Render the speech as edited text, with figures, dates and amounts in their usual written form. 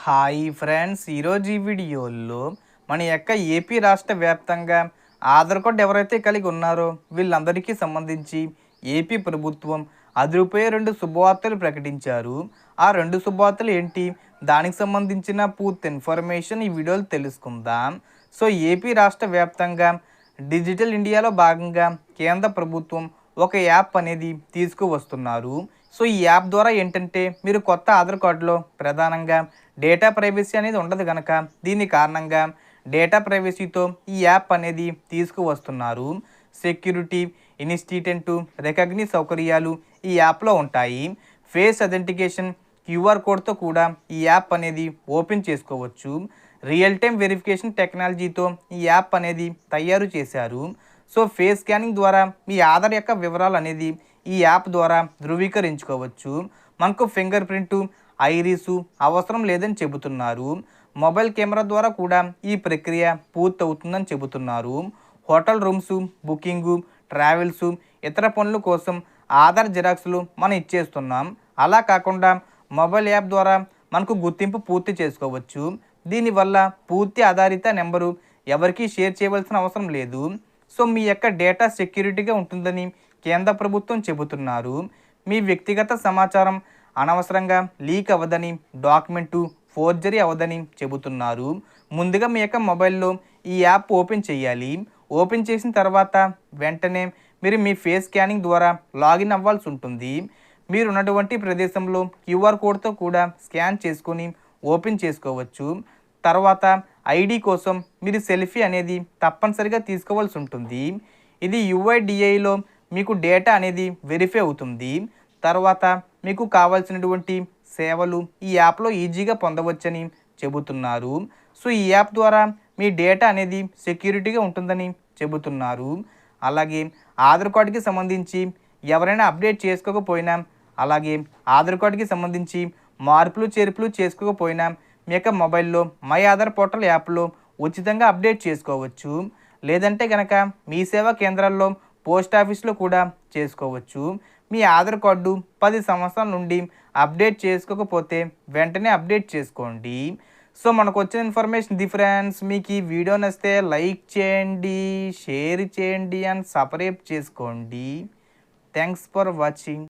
Hi friends, ఈరోజు ఈ వీడియోలో మన యొక్క ఏపీ రాష్ట్ర వ్యాప్తంగా ఆధార్ కార్డు ఎవరైతే కలిగి ఉన్నారో వీళ్ళందరికీ సంబంధించి ఏపీ ప్రభుత్వం అదిరిపోయే 2 శుభవార్తలు ప్రకటించారు. ఆ 2 శుభవార్తలు ఏంటి, దానికి సంబంధించిన పూర్తి ఇన్ఫర్మేషన్ ఈ వీడియోలో తెలుసుకుందాం. సో ఏపీ రాష్ట్ర వ్యాప్తంగా డిజిటల్ ఇండియాలో భాగంగా కేంద్ర ప్రభుత్వం ఒక యాప్ అనేది తీసుకువస్తున్నారు. సో ఈ యాప్ ద్వారా ఏంటంటే మీరు కొత్త ఆధార్ కార్డులో ప్రధానంగా డేటా ప్రైవసీ అనేది ఉండదు కనుక దీని కారణంగా డేటా ప్రైవసీతో ఈ యాప్ అనేది తీసుకువస్తున్నారు. సెక్యూరిటీ, ఇన్స్టిట్యూట్ రికగ్నిషన్ సౌకర్యాలు ఈ యాప్లో ఉంటాయి. ఫేస్ అథెంటికేషన్, క్యూఆర్ కోడ్తో కూడా ఈ యాప్ అనేది ఓపెన్ చేసుకోవచ్చు. రియల్ టైం వెరిఫికేషన్ టెక్నాలజీతో ఈ యాప్ అనేది తయారు చేశారు. సో ఫేస్ స్కానింగ్ ద్వారా మీ ఆధార్ యొక్క వివరాలు అనేది ఈ యాప్ ద్వారా ధృవీకరించుకోవచ్చు. మనకు ఫింగర్ ప్రింటు, ఐరిసు అవసరం లేదని చెబుతున్నారు. మొబైల్ కెమెరా ద్వారా కూడా ఈ ప్రక్రియ పూర్తవుతుందని చెబుతున్నారు. హోటల్ రూమ్స్ బుకింగు, ట్రావెల్స్, ఇతర పనుల కోసం ఆధార్ జిరాక్స్లు మనం ఇచ్చేస్తున్నాం. అలా కాకుండా మొబైల్ యాప్ ద్వారా మనకు గుర్తింపు పూర్తి చేసుకోవచ్చు. దీనివల్ల పూర్తి ఆధారిత నెంబరు ఎవరికీ షేర్ చేయవలసిన అవసరం లేదు. సో మీ యొక్క డేటా సెక్యూరిటీగా ఉంటుందని కేంద్ర ప్రభుత్వం చెబుతున్నారు. మీ వ్యక్తిగత సమాచారం అనవసరంగా లీక్ అవ్వదని, డాక్యుమెంటు ఫోర్జరీ అవ్వదని చెబుతున్నారు. ముందుగా మీ యొక్క మొబైల్లో ఈ యాప్ ఓపెన్ చేయాలి. ఓపెన్ చేసిన తర్వాత వెంటనే మీరు మీ ఫేస్ స్కానింగ్ ద్వారా లాగిన్ అవ్వాల్సి ఉంటుంది. మీరు ఉన్నటువంటి ప్రదేశంలో క్యూఆర్ కోడ్తో కూడా స్కాన్ చేసుకొని ఓపెన్ చేసుకోవచ్చు. తర్వాత ఐడి కోసం మీరు సెల్ఫీ అనేది తప్పనిసరిగా తీసుకోవాల్సి ఉంటుంది. ఇది యూఐడిఐలో మీకు డేటా అనేది వెరిఫై అవుతుంది. తర్వాత మీకు కావాల్సినటువంటి సేవలు ఈ యాప్లో ఈజీగా పొందవచ్చని చెబుతున్నారు. సో ఈ యాప్ ద్వారా మీ డేటా అనేది సెక్యూరిటీగా ఉంటుందని చెబుతున్నారు. అలాగే ఆధార్ కార్డుకి సంబంధించి ఎవరైనా అప్డేట్ చేసుకోకపోయినా, అలాగే ఆధార్ కార్డుకి సంబంధించి మార్పులు చేర్పులు చేసుకోకపోయినా మీ యొక్క మొబైల్లో మై ఆధార్ పోర్టల్ యాప్లో ఉచితంగా అప్డేట్ చేసుకోవచ్చు. లేదంటే కనుక మీ సేవా కేంద్రాల్లో, పోస్ట్ ఆఫీస్లో కూడా చేసుకోవచ్చు. మీ ఆధార్ కార్డు 10 సంవత్సరాల నుండి అప్డేట్ చేసుకోకపోతే వెంటనే అప్డేట్ చేసుకోండి. సో మనకు వచ్చిన ఇన్ఫర్మేషన్ ఇది ఫ్రెండ్స్. మీకు ఈ వీడియో నచ్చితే లైక్ చేయండి, షేర్ చేయండి అండ్ సబ్స్క్రైబ్ చేసుకోండి. Thanks for watching.